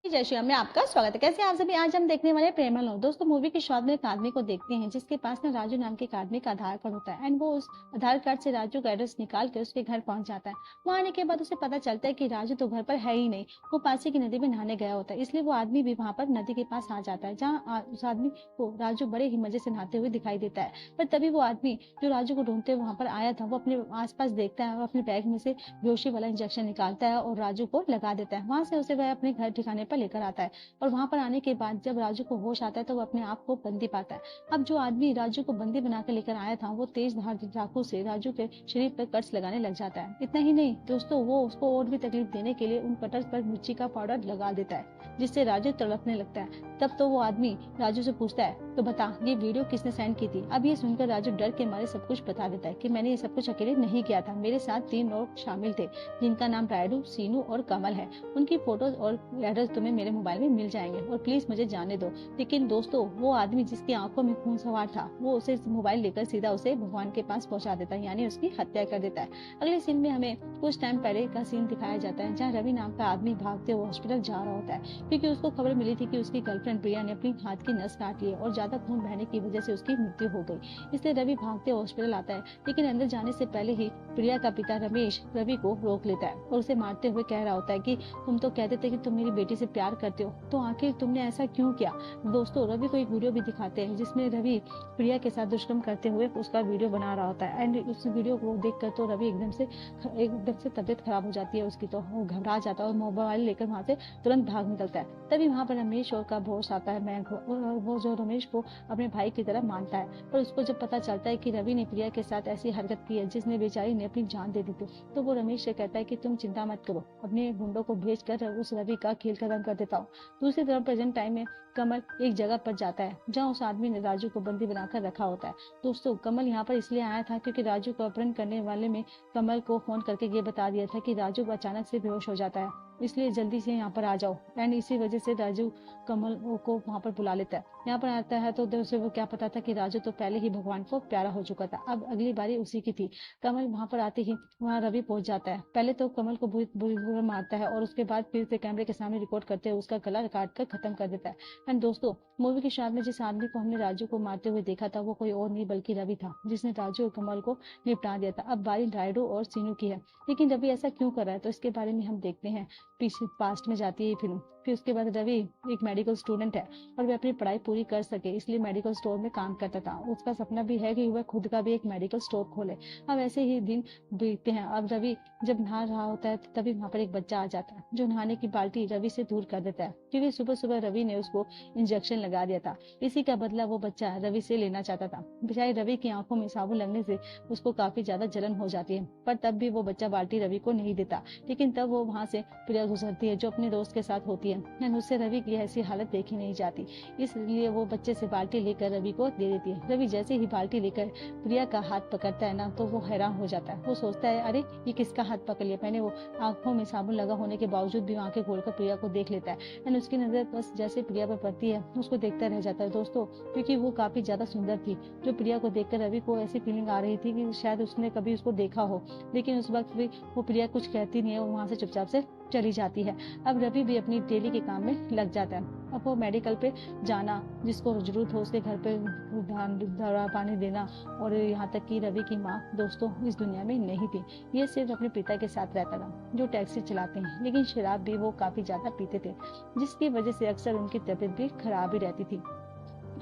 जय श्री राम में आपका स्वागत है। कैसे आप सभी? आज हम देखने वाले प्रेमल हो। दोस्तों, मूवी की शुरुआत में एक आदमी को देखते हैं जिसके पास ना राजू नाम के एक आदमी का आधार कार्ड होता है एंड वो उस आधार कार्ड से राजू का एड्रेस निकाल के उसके घर पहुंच जाता है। वहां आने के बाद उसे पता चलता है कि राजू तो घर पर है ही नहीं, वो पास ही की नदी में नहाने गया होता है। इसलिए वो आदमी भी वहां पर नदी के पास आ जाता है जहाँ उस आदमी को राजू बड़े ही मजे से नहाते हुए दिखाई देता है। पर तभी वो आदमी जो राजू को ढूंढते हुए वहां पर आया था वो अपने आसपास देखता है और अपने बैग में से बेहोशी वाला इंजेक्शन निकालता है और राजू को लगा देता है। वहां से उसे वह अपने घर ठिकाने पर लेकर आता है और वहां पर आने के बाद जब राजू को होश आता है तो वो अपने आप को बंदी पाता है। अब जो आदमी राजू को बंदी बनाकर लेकर आया था वो तेज धार चाकू से राजू के शरीर पर कट्स लगाने लग जाता है। इतना ही नहीं दोस्तों, वो उसको और भी तकलीफ देने के लिए उन कटर्स पर मिर्ची का पाउडर लगा देता है जिससे राजू तड़पने लगता है। तब तो वो आदमी राजू से पूछता है, तो बता ये वीडियो किसने सेंड की थी? अब ये सुनकर राजू डर के मारे सब कुछ बता देता है कि मैंने ये सब कुछ अकेले नहीं किया था, मेरे साथ 3 लोग शामिल थे जिनका नाम रायडू, सीनू और कमल है। उनकी फोटोज और एड्रेस तुम्हें मेरे मोबाइल में मिल जाएंगे और प्लीज मुझे जाने दो। लेकिन दोस्तों, वो आदमी जिसकी आंखों में खून सवार था वो उसे मोबाइल लेकर सीधा उसे भगवान के पास पहुंचा देता है, यानी उसकी हत्या कर देता है। अगले सीन में हमें कुछ टाइम पहले का सीन दिखाया जाता है जहाँ रवि नाम का आदमी भागते हुए हॉस्पिटल जा रहा होता है क्योंकि उसको खबर मिली थी कि उसकी गर्लफ्रेंड प्रिया ने अपनी हाथ की नस काट ली और ज्यादा खून बहने की वजह से उसकी मृत्यु हो गई। इसलिए रवि भागते हॉस्पिटल आता है, लेकिन अंदर जाने से पहले ही प्रिया का पिता रमेश रवि को रोक लेता है और उसे मारते हुए कह रहा होता है कि तुम तो कहते थे कि तुम मेरी बेटी से प्यार करते हो, तो आखिर तुमने ऐसा क्यों किया? दोस्तों, रवि को एक वीडियो भी दिखाते हैं जिसमें रवि प्रिया के साथ दुष्कर्म करते हुए उसका वीडियो बना रहा होता है एंड उस वीडियो को देखकर तो रवि एकदम से तबियत खराब हो जाती है उसकी, तो वो घबरा जाता है और मोबाइल लेकर वहां से तुरंत भाग निकलता है। तभी वहां पर रमेश और का बॉस आता है मैघ, और वो जो रमेश को अपने भाई की तरह मानता है। पर उसको जब पता चलता है कि रवि ने प्रिया के साथ ऐसी हरकत की है जिसने बेचारी ने अपनी जान दे दी थी, तो वो रमेश से कहता है कि तुम चिंता मत करो, अपने गुंडों को भेज कर उस रवि का खेल खत्म कर देता हूँ। दूसरी तरफ प्रेजेंट टाइम में कमल एक जगह पर जाता है जहाँ उस आदमी ने राजू को बंदी बनाकर रखा होता है। दोस्तों, कमल यहाँ पर इसलिए आया था क्योंकि राजू को अपहरण करने वाले में कमल को फोन करके ये बता दिया था कि राजू अचानक से बेहोश हो जाता है, इसलिए जल्दी से यहाँ पर आ जाओ। एंड इसी वजह से राजू कमल को वहां पर बुला लेता है। यहाँ पर आता है तो उसे वो क्या पता था कि राजू तो पहले ही भगवान को प्यारा हो चुका था। अब अगली बारी उसी की थी। कमल वहां पर आते ही वहां रवि पहुंच जाता है। पहले तो कमल को बुरी मारता है और उसके बाद फिर से कैमरे के सामने रिकॉर्ड करते हुए उसका गला काट कर खत्म कर देता है। एंड दोस्तों, मूवी की शुरुआत में जिस आदमी को हमने राजू को मारते हुए देखा था वो कोई और नहीं बल्कि रवि था जिसने राजू और कमल को निपटा दिया था। अब बारी रायडू और सीनू की है, लेकिन रवि ऐसा क्यों कर रहा है तो इसके बारे में हम देखते हैं। पीछे पास्ट में जाती है फिल्म। फिर उसके बाद रवि एक मेडिकल स्टूडेंट है और वह अपनी पढ़ाई पूरी कर सके इसलिए मेडिकल स्टोर में काम करता था। उसका सपना भी है कि वह खुद का भी एक मेडिकल स्टोर खोले। अब ऐसे ही दिन बीतते हैं। अब रवि जब नहा रहा होता है तभी वहां पर एक बच्चा आ जाता है जो नहाने की बाल्टी रवि से दूर कर देता है क्योंकि सुबह सुबह रवि ने उसको इंजेक्शन लगा दिया था। इसी का बदला वो बच्चा रवि से लेना चाहता था। बेचारे रवि की आंखों में साबुन लगने से उसको काफी ज्यादा जलन हो जाती है, पर तब भी वो बच्चा बाल्टी रवि को नहीं देता। लेकिन तब वो वहां से प्रिया गुजरती है जो अपने दोस्त के साथ होती है, उससे रवि की ऐसी हालत देखी नहीं जाती, इसलिए वो बच्चे से बाल्टी लेकर रवि को दे देती है। रवि जैसे ही बाल्टी लेकर प्रिया का हाथ पकड़ता है ना तो वो हैरान हो जाता है। वो सोचता है अरे ये किसका हाथ पकड़ लिया मैंने। वो आंखों में साबुन लगा होने के बावजूद भी आंखें खोलकर प्रिया को देख लेता है एंड उसकी नजर बस जैसे प्रिया पर पड़ती है उसको देखता रह जाता है दोस्तों, क्योंकि वो काफी ज्यादा सुंदर थी। जो प्रिया को देखकर रवि को ऐसी फीलिंग आ रही थी कि शायद उसने कभी उसको देखा हो, लेकिन उस वक्त भी वो प्रिया कुछ कहती नहीं है और वहां से चुपचाप से चली जाती है। अब रवि भी अपनी डेली के काम में लग जाता है। अब वो मेडिकल पे जाना, जिसको जरूरत हो उसके घर पे दवा पानी देना, और यहाँ तक कि रवि की माँ दोस्तों इस दुनिया में नहीं थी। ये सिर्फ अपने पिता के साथ रहता था जो टैक्सी चलाते हैं, लेकिन शराब भी वो काफी ज्यादा पीते थे जिसकी वजह से अक्सर उनकी तबीयत भी खराब ही रहती थी।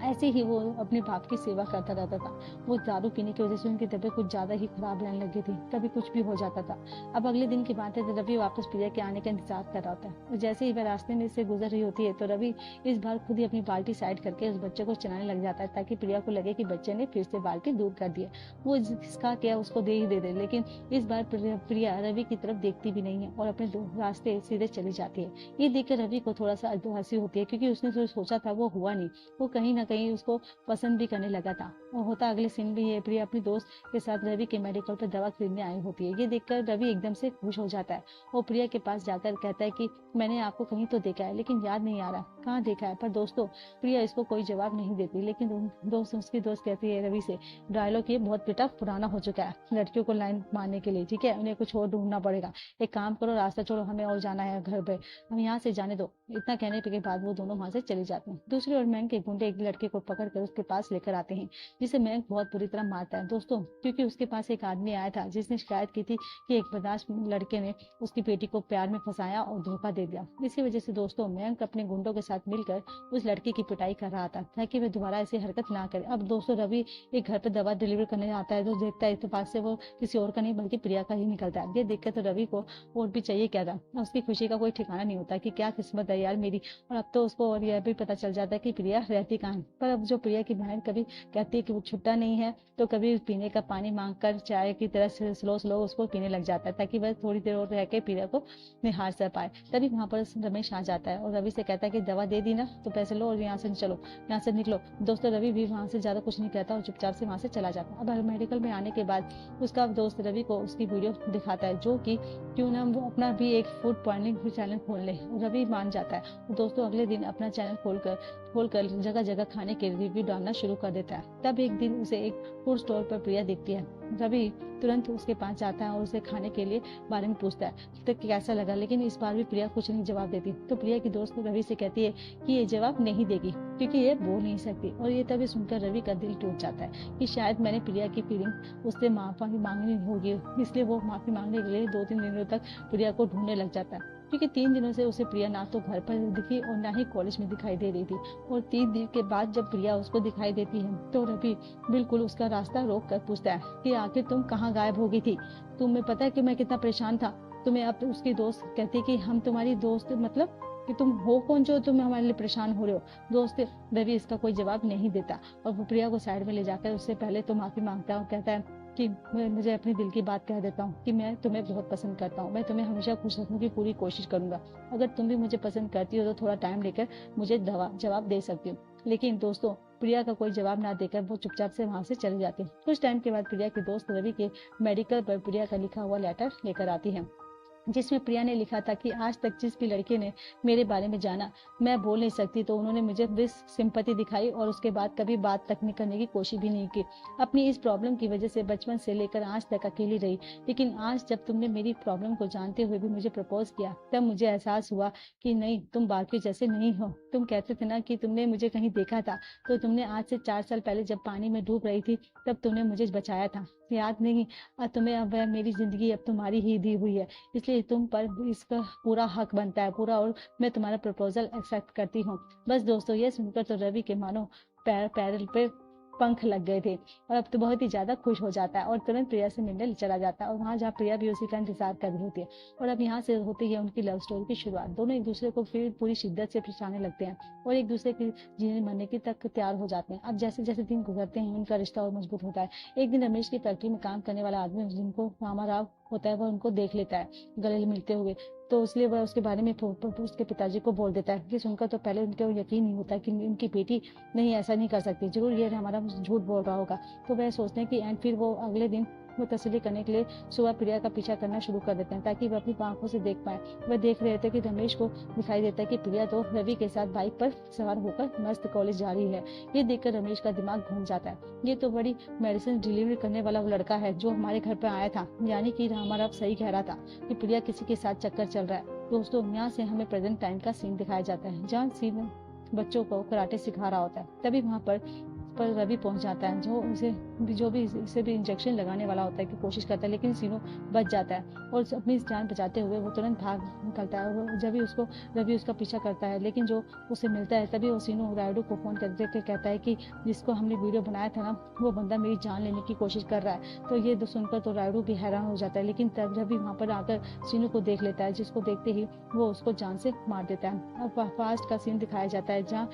ऐसे ही वो अपने बाप की सेवा करता रहता था। वो दारू पीने की वजह से उनकी तबीयत कुछ ज्यादा ही खराब रहने लगी थी, कभी कुछ भी हो जाता था। अब अगले दिन की बात है तो रवि वापस प्रिया के आने का इंतजार कर रहा होता है और जैसे ही वह रास्ते में से गुजर रही होती है तो रवि इस बार खुद ही अपनी बाल्टी साइड करके उस बच्चे को चलाने लग जाता है ताकि प्रिया को लगे कि बच्चे ने फिर से बाल्टी दूर कर दी है। वो जिसका क्या उसको दे ही दे, लेकिन इस बार प्रिया रवि की तरफ देखती भी नहीं है और अपने रास्ते सीधे चली जाती है। ये देखकर रवि को थोड़ा सा हंसी होती है क्योंकि उसने जो सोचा था वो हुआ नहीं। वो कहीं ना कहीं उसको पसंद भी करने लगा था। और होता अगले सीन भी है, प्रिया अपनी दोस्त के साथ रवि के मेडिकल पर दवा खरीदने आई होती है। ये देखकर रवि एकदम से खुश हो जाता है और प्रिया के पास जाकर कहता है कि मैंने आपको कहीं तो देखा है लेकिन याद नहीं आ रहा, कहाँ देखा है। पर दोस्तों प्रिया इसको कोई जवाब नहीं देती, लेकिन उसकी दोस्त कहती है रवि से, डायलॉग ये बहुत बेटा पुराना हो चुका है लड़कियों को लाइन मारने के लिए, ठीक है, उन्हें कुछ और ढूंढना पड़ेगा, एक काम करो रास्ता छोड़ो, हमें और जाना है घर पे, हम यहाँ से जाने दो। इतना कहने के बाद वो दोनों वहां से चले जाते हैं। दूसरी ओर मयंक के गुंडे एक लड़के को पकड़ कर उसके पास लेकर आते हैं, जिसे मयंक बहुत बुरी तरह मारता है दोस्तों, क्योंकि उसके पास एक आदमी आया था जिसने शिकायत की थी कि एक बर्दाश्त लड़के ने उसकी बेटी को प्यार में फंसाया और धोखा दे दिया। इसी वजह से दोस्तों मयंक अपने गुंडों के साथ मिलकर उस लड़की की पिटाई कर रहा था ताकि वह दोबारा ऐसी हरकत ना करे। अब दोस्तों रवि एक घर पर दवा डिलीवर करने आता है तो देखता है इत्तेफाक से वो किसी और का नहीं बल्कि प्रिया का ही निकलता है। ये देखकर तो रवि को और भी चाहिए क्या था, उसकी खुशी का कोई ठिकाना नहीं होता कि क्या किस्मत है यार मेरी। और अब तो उसको और यह भी पता चल जाता है कि प्रिया रहती कहाँ है। पर अब जो प्रिया की बहन कभी कहती है कि वो छुट्टा नहीं है तो कभी पीने का पानी मांगकर चाय की तरह स्लो स्लो उसको पीने लग जाता है ताकि वह थोड़ी देर और रह के प्रिया को निहार कर पाए। तभी वहां पर रमेश आ जाता है और रवि से कहता है कि दवा दे दी ना तो पैसे लो और यहाँ से चलो, यहाँ से निकलो। दोस्तों रवि भी वहां से ज्यादा कुछ नहीं कहता और चुपचाप से वहां से चला जाता है। अब मेडिकल में आने के बाद उसका दोस्त रवि को उसकी वीडियो दिखाता है जो कि क्यों ना वो अपना भी एक फूड पॉइजनिंग चैनल खोल ले। रवि मान जाता है। दोस्तों अगले दिन अपना चैनल खोलकर जगह जगह खाने के रिव्यू डालना शुरू कर देता है। तब एक दिन उसे एक फूड स्टोर पर प्रिया दिखती है। रवि तुरंत उसके पास जाता है और उसे खाने के लिए बारे में पूछता है तो कैसा लगा, लेकिन इस बार भी प्रिया कुछ नहीं जवाब देती। तो प्रिया की दोस्त रवि से कहती है कि ये जवाब नहीं देगी क्योंकि ये बोल नहीं सकती। और ये तभी सुनकर रवि का दिल टूट जाता है कि शायद मैंने प्रिया की फीलिंग उससे माफी मांगनी होगी, इसलिए वो माफी मांगने के लिए 2-3 दिनों तक प्रिया को ढूंढने लग जाता है। क्योंकि 3 दिनों से उसे प्रिया ना तो घर पर दिखी और ना ही कॉलेज में दिखाई दे रही थी। और 3 दिन के बाद जब प्रिया उसको दिखाई देती है तो रवि बिल्कुल उसका रास्ता रोक कर पूछता है कि आखिर तुम कहाँ गायब हो गई थी, तुम्हें पता है कि मैं कितना परेशान था तुम्हें। अब उसकी दोस्त कहती कि हम तुम्हारी दोस्त मतलब कि तुम हो कौन जो तुम हमारे लिए परेशान हो रहे हो। दोस्त रवि इसका कोई जवाब नहीं देता और वो प्रिया को साइड में ले जाकर उससे पहले तो माफी मांगता है और कहता है कि मुझे अपनी दिल की बात कह देता हूँ कि मैं तुम्हें बहुत पसंद करता हूँ, मैं तुम्हें हमेशा खुश रखने की पूरी कोशिश करूंगा। अगर तुम भी मुझे पसंद करती हो तो थोड़ा टाइम लेकर मुझे जवाब दे सकती हो। लेकिन दोस्तों प्रिया का कोई जवाब ना देकर वो चुपचाप से वहां से चली जाती है। कुछ टाइम के बाद प्रिया की दोस्त रवि के मेडिकल पर प्रिया का लिखा हुआ लेटर लेकर आती है, जिसमें प्रिया ने लिखा था कि आज तक जिस भी लड़के ने मेरे बारे में जाना मैं बोल नहीं सकती तो उन्होंने मुझे बस सिंपैथी दिखाई और उसके बाद कभी बात तक नहीं करने की कोशिश भी नहीं की। अपनी इस प्रॉब्लम की वजह से बचपन से लेकर आज तक अकेली रही, लेकिन आज जब तुमने मेरी प्रॉब्लम को जानते हुए भी मुझे प्रपोज किया तब मुझे एहसास हुआ कि नहीं तुम बाकी जैसे नहीं हो। तुम कहते थे ना कि तुमने मुझे कहीं देखा था, तो तुमने आज से 4 साल पहले जब पानी में डूब रही थी तब तुमने मुझे बचाया था, याद नहीं? तुम्हें अब मेरी जिंदगी अब तुम्हारी ही दी हुई है, इसलिए तुम पर इसका पूरा हक बनता है पूरा, और मैं तुम्हारा प्रपोजल एक्सेप्ट करती हूँ। बस दोस्तों ये सुनकर तो रवि के मानो पैर पे पंख लग गए थे और अब तो बहुत ही ज्यादा खुश हो जाता है और तुरंत प्रिया से मिलने चला जाता है और वहां जहाँ प्रिया भी उसी का इंतजार कर रही होती है। और अब यहाँ से होती है उनकी लव स्टोरी की शुरुआत। दोनों एक दूसरे को फिर पूरी शिद्दत से पहचानने लगते हैं और एक दूसरे की जीने मरने की तक तैयार हो जाते हैं। अब जैसे जैसे दिन गुजरते हैं उनका रिश्ता और मजबूत होता है। एक दिन रमेश की फैक्ट्री में काम करने वाला आदमी जिनको रामाराव होता है वह उनको देख लेता है गले मिलते हुए, तो इसलिए वह उसके बारे में उसके पिताजी को बोल देता है कि सुनकर तो पहले उनको यकीन नहीं होता कि उनकी बेटी नहीं ऐसा नहीं कर सकती, जरूर ये हमारा झूठ बोल रहा होगा। तो वह सोचते हैं कि एंड फिर वो अगले दिन वो तसल्ली करने के लिए सुबह प्रिया का पीछा करना शुरू कर देते हैं ताकि वह अपनी आंखों से देख पाए। वह देख रहे थे कि रमेश को दिखाई देता है कि प्रिया तो रवि के साथ बाइक पर सवार होकर मस्त कॉलेज जा रही है। ये देखकर रमेश का दिमाग घूम जाता है, ये तो बड़ी मेडिसिन डिलीवरी करने वाला वो लड़का है जो हमारे घर पर आया था, यानी कि हमारा सही कह रहा था कि प्रिया किसी के साथ चक्कर चल रहा है। दोस्तों यहाँ से हमें प्रेजेंट टाइम का सीन दिखाया जाता है जहाँ सीन बच्चों को कराटे सिखा रहा होता है। तभी वहां पर रवि पहुंच जाता है जो भी इसे भी इंजेक्शन लगाने वाला होता है कि कोशिश करता है, लेकिन सीनो बच जाता है और अपनी जान बचाते हुए वो तुरंत भाग निकलता है। और जब भी रवि उसका पीछा करता है, लेकिन जो उसे मिलता है तभी वो सीनो रायडू को फोन करके कहता है कि जिसको हमने वीडियो बनाया था ना वो बंदा मेरी जान लेने की कोशिश कर रहा है। तो ये सुनकर तो रायडू भी हैरान हो जाता है, लेकिन तब रवि वहां पर आकर सीनो को देख लेता है, जिसको देखते ही वो उसको जान से मार देता है। अब फास्ट का सीन दिखाया जाता है जहाँ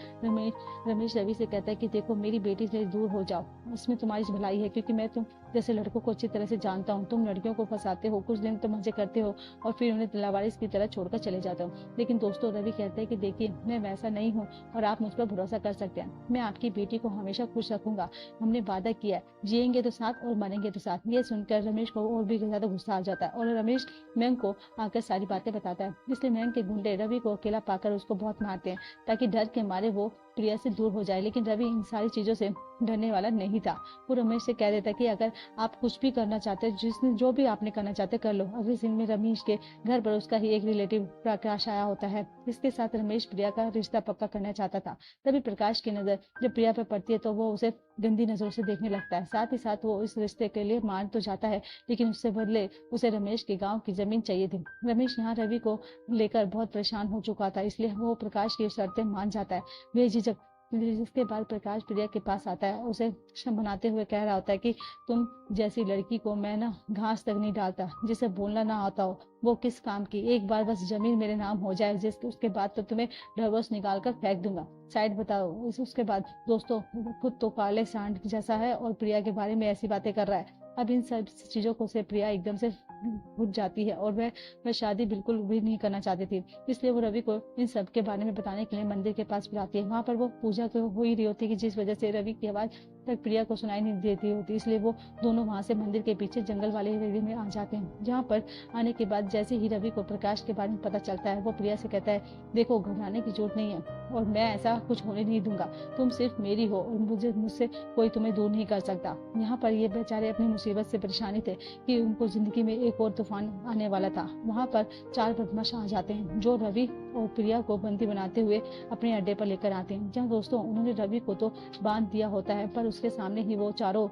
रमेश रवि से कहता है कि देखो मेरी बेटी से दूर हो जाओ, उसमें तुम्हारी भलाई है, क्योंकि मैं जैसे लड़कों को अच्छी तरह से जानता हूँ। तुम लड़कियों को फंसाते हो, कुछ दिन तो मजे करते हो और फिर उन्हें लावारिस की तरह छोड़कर चले जाते हो। लेकिन दोस्तों, रवि कहता है कि देखिए, मैं वैसा नहीं हूँ और आप मुझ पर भरोसा कर सकते हैं। मैं आपकी बेटी को हमेशा खुश रखूंगा। हमने वादा किया है, जिएंगे तो साथ और मरेंगे तो साथ। ये सुनकर रमेश को और भी ज्यादा गुस्सा आ जाता है और रमेश मयंक को आकर सारी बातें बताता है। इसलिए मयंक के गुंडे रवि को अकेला पाकर उसको बहुत मारते हैं ताकि डर के मारे वो प्रिया से दूर हो जाए। लेकिन रवि इन सारी चीजों से डरने वाला नहीं था। वो रमेश से कह देता कि अगर आप कुछ भी करना चाहते हो, जिसने जो भी आपने करना चाहते कर लो। अगले सीन में रमेश के घर पर उसका ही एक रिलेटिव प्रकाश आया होता है, जिसके साथ रमेश प्रिया का रिश्ता पक्का करना चाहता था। तभी प्रकाश की नजर जब प्रिया पर पड़ती है तो वो उसे गंदी नजरों से देखने लगता है। साथ ही साथ वो इस रिश्ते के लिए मान तो जाता है, लेकिन उससे बदले उसे रमेश के गाँव की जमीन चाहिए थी। रमेश यहाँ रवि को लेकर बहुत परेशान हो चुका था, इसलिए वो प्रकाश की शर्तें मान जाता है बेझिझक। जिसके बाद प्रकाश प्रिया के पास आता है, उसे मनाते हुए कह रहा होता है कि तुम जैसी लड़की को मैं ना घास तक नहीं डालता, जिसे बोलना ना आता हो वो किस काम की। एक बार बस जमीन मेरे नाम हो जाए, जिस उसके बाद तो तुम्हें डिवोर्स निकाल कर फेंक दूंगा। साइड बताओ। उसके बाद दोस्तों, खुद तो काले सांड जैसा है और प्रिया के बारे में ऐसी बातें कर रहा है। अब इन सब चीजों को से प्रिया एकदम से उठ जाती है और वह शादी बिल्कुल भी नहीं करना चाहती थी। इसलिए वो रवि को इन सब के बारे में बताने के लिए मंदिर के पास बुलाती है। वहां पर वो पूजा तो हो ही रही होती है कि जिस वजह से रवि की आवाज तक प्रिया को सुनाई नहीं देती होती। इसलिए वो दोनों वहां से मंदिर के पीछे जंगल वाले एरिया में आ जाते हैं। जहाँ पर आने के बाद जैसे ही रवि को प्रकाश के बारे में पता चलता है, वो प्रिया से कहता है देखो, घबराने की जरूरत नहीं है और मैं ऐसा कुछ होने नहीं दूंगा। तुम सिर्फ मेरी हो और मुझसे कोई तुम्हें दूर नहीं कर सकता। यहाँ पर ये बेचारे अपनी मुसीबत से परेशानी थे कि उनको जिंदगी में एक और तूफान आने वाला था। वहां पर 4 बदमाश आ जाते हैं जो रवि और प्रिया को बंदी बनाते हुए अपने अड्डे पर लेकर आते हैं। जहाँ दोस्तों, उन्होंने रवि को तो बांध दिया होता है, पर उसके सामने ही वो चारों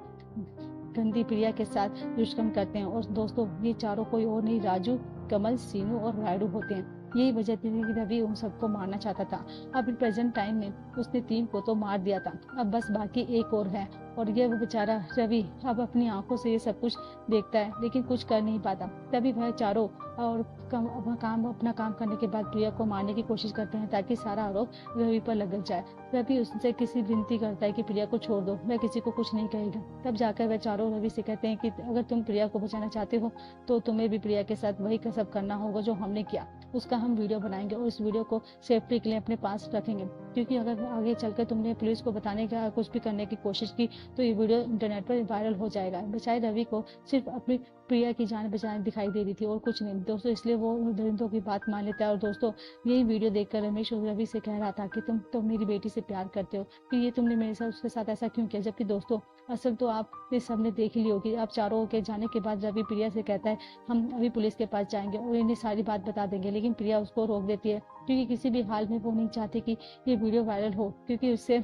गंदी प्रिया के साथ दुष्कर्म करते हैं। और दोस्तों, ये चारों कोई और नहीं, राजू, कमल, सीनू और रायडू होते हैं। यही वजह थी कि रवि उन सबको मारना चाहता था। अब प्रेजेंट टाइम में उसने 3 को तो मार दिया था, अब बस बाकी एक और है। और ये वो बेचारा रवि अब अपनी आंखों से ये सब कुछ देखता है, लेकिन कुछ कर नहीं पाता। तभी वह चारों और अपना काम करने के बाद प्रिया को मारने की कोशिश करते हैं ताकि सारा आरोप रवि पर लग जाए। रवि उससे किसी विनती करता है कि प्रिया को छोड़ दो, वह किसी को कुछ नहीं कहेगा। तब जाकर वह चारों रवि से कहते हैं कि अगर तुम प्रिया को बचाना चाहते हो तो तुम्हें भी प्रिया के साथ वही कसब करना होगा जो हमने किया। उसका हम वीडियो बनाएंगे और इस वीडियो को सेफ्टी के लिए अपने पास रखेंगे, क्योंकि अगर आगे चलकर तुमने पुलिस को बताने का कुछ भी करने की कोशिश की तो ये वीडियो इंटरनेट पर वायरल हो जाएगा। बेचारे रवि को सिर्फ अपनी प्रिया की जान बचाने दिखाई दे रही थी और कुछ नहीं दोस्तों, इसलिए वो दरिंदों की बात मान लेता है। और दोस्तों, यही वीडियो देखकर रमेश और रवि से कह रहा था कि तुम तो मेरी बेटी से प्यार करते हो, कि ये तुमने मेरे साथ उसके साथ ऐसा क्यों किया। जबकि दोस्तों, असल तो आप इस सबने देख ली होगी। आप चारों के जाने के बाद रवि प्रिया से कहता है हम अभी पुलिस के पास जाएंगे और इन्हें सारी बात बता देंगे, लेकिन प्रिया उसको रोक देती है, क्योंकि किसी भी हाल में वो नहीं चाहती कि ये वीडियो वायरल हो, क्योंकि उससे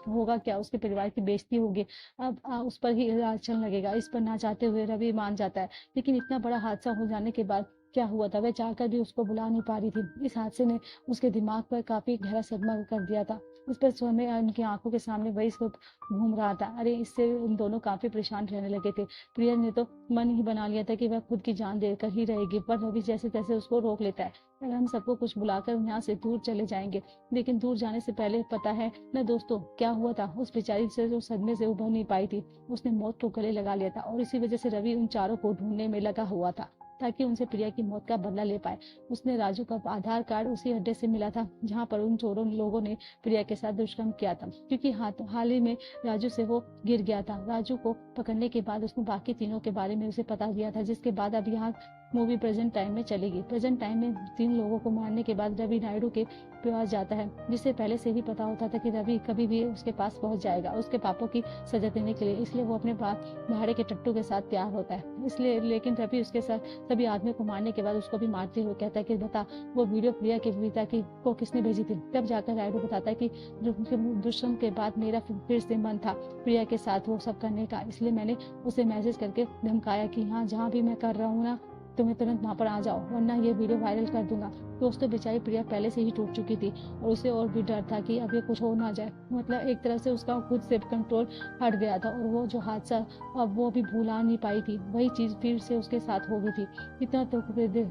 होगा क्या, उसके परिवार की बेइज्जती होगी। अब उस पर ही आंचल लगेगा। इस पर ना चाहते हुए रवि मान जाता है, लेकिन इतना बड़ा हादसा हो जाने के बाद क्या हुआ था वह चाहकर भी उसको बुला नहीं पा रही थी। इस हादसे ने उसके दिमाग पर काफी गहरा सदमा कर दिया था। इस पर समय उनकी आंखों के सामने वही सब घूम रहा था। अरे, इससे उन दोनों काफी परेशान रहने लगे थे। प्रिया ने तो मन ही बना लिया था कि वह खुद की जान देकर ही रहेगी, पर रवि जैसे तैसे उसको रोक लेता है। अगर हम सबको कुछ बुलाकर यहाँ से दूर चले जाएंगे, लेकिन दूर जाने से पहले पता है न दोस्तों क्या हुआ था। उस बेचारी से जो सदमे से उभर नहीं पाई थी, उसने मौत को गले लगा लिया था और इसी वजह से रवि उन चारों को ढूंढने में लगा हुआ था ताकि उनसे प्रिया की मौत का बदला ले पाए। उसने राजू का आधार कार्ड उसी अड्डे से मिला था जहाँ पर उन चोरों लोगों ने प्रिया के साथ दुष्कर्म किया था, क्योंकि हाल ही में राजू से वो गिर गया था। राजू को पकड़ने के बाद उसने बाकी तीनों के बारे में उसे पता दिया था, जिसके बाद अब यहाँ मूवी प्रेजेंट टाइम में चलेगी। प्रेजेंट टाइम में 3 लोगों को मारने के बाद रवि नायडू के पास जाता है, जिसे पहले से ही पता होता था कि रवि कभी भी उसके पास पहुंच जाएगा उसके पापों की सजा देने के लिए। इसलिए वो अपने भाड़े के टट्टू के साथ तैयार होता है। इसलिए लेकिन रवि उसके साथ सभी आदमियों को मारने के बाद उसको भी मारते हुए कहता है कि बता वो वीडियो प्रिया के पिता की को किसने भेजी थी। तब जाकर नायडू बताता है कि दुष्कर्म के बाद मेरा फिर से मन था प्रिया के साथ वो सब करने का, इसलिए मैंने उसे मैसेज करके धमकाया कि हाँ, जहाँ भी मैं कर रहा हूँ ना, तुम्हें तुरंत वहां पर आ जाओ वरना ये वीडियो वायरल कर दूंगा। दोस्तों, बेचारी प्रिया पहले से ही टूट चुकी थी और उसे और भी डर था कि अब ये कुछ हो ना जाए। मतलब एक तरह से उसका खुद से कंट्रोल हट गया था और वो जो हादसा अब वो भी भुला नहीं पाई थी, वही चीज फिर से उसके साथ हो गई थी इतना तो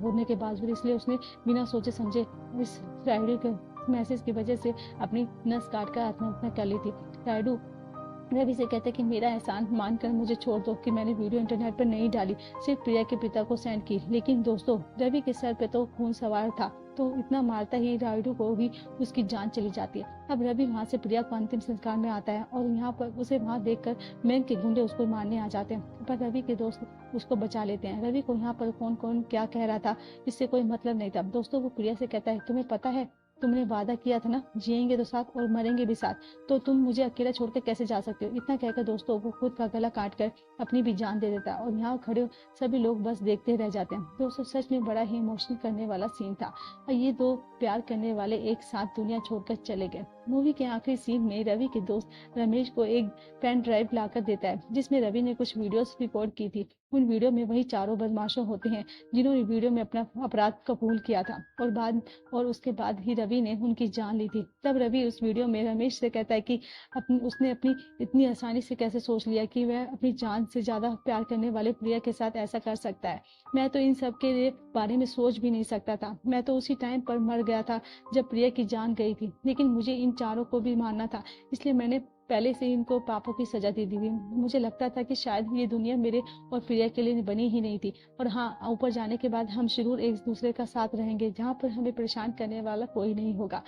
होने के बावजूद। इसलिए उसने बिना सोचे समझे इस रायडू के मैसेज की वजह से अपनी नस काट कर आत्महत्या कर ली थी। रायडू रवि से कहते हैं कि मेरा एहसान मानकर मुझे छोड़ दो कि मैंने वीडियो इंटरनेट पर नहीं डाली, सिर्फ प्रिया के पिता को सेंड की। लेकिन दोस्तों, रवि के सर पे तो खून सवार था, तो इतना मारता ही रायडू को भी उसकी जान चली जाती है। अब रवि वहां से प्रिया को अंतिम संस्कार में आता है और यहाँ पर उसे वहां देखकर बैंक के गुंडे उसको मारने आ जाते हैं, पर रवि के दोस्त उसको बचा लेते हैं। रवि को यहाँ पर कौन कौन क्या कह रहा था इससे कोई मतलब नहीं था। दोस्तों, वो प्रिया से कहता है, तुम्हें पता है तुमने वादा किया था ना, जिएंगे तो साथ और मरेंगे भी साथ, तो तुम मुझे अकेला छोड़कर कैसे जा सकते हो। इतना कहकर दोस्तों वो खुद का गला काट कर अपनी भी जान दे देता है और यहाँ खड़े सभी लोग बस देखते रह जाते हैं। दोस्तों, सच में बड़ा ही इमोशनल करने वाला सीन था और ये दो प्यार करने वाले एक साथ दुनिया छोड़कर चले गए। मूवी के आखिरी सीन में रवि के दोस्त रमेश को एक पेन ड्राइव लाकर देता है जिसमें रवि ने कुछ वीडियोस रिकॉर्ड की थी। उन वीडियो में वही चारों बदमाशों होते हैं जिन्होंने वीडियो में अपना अपराध कबूल किया था और उसके बाद ही रवि ने उनकी जान ली थी। तब रवि उस वीडियो में रमेश से कहता है कि उसने अपनी इतनी आसानी से कैसे सोच लिया कि वह अपनी जान से ज्यादा प्यार करने वाले प्रिया के साथ ऐसा कर सकता है। मैं तो इन सब के बारे में सोच भी नहीं सकता था। मैं तो उसी टाइम पर मर गया था जब प्रिया की जान गई थी, लेकिन मुझे इन चारों को भी मारना था, इसलिए मैंने पहले से इनको पापों की सजा दे दी थी। मुझे लगता था कि शायद ये दुनिया मेरे और प्रिया के लिए बनी ही नहीं थी, और हाँ, ऊपर जाने के बाद हम जरूर एक दूसरे का साथ रहेंगे जहाँ पर हमें परेशान करने वाला कोई नहीं होगा।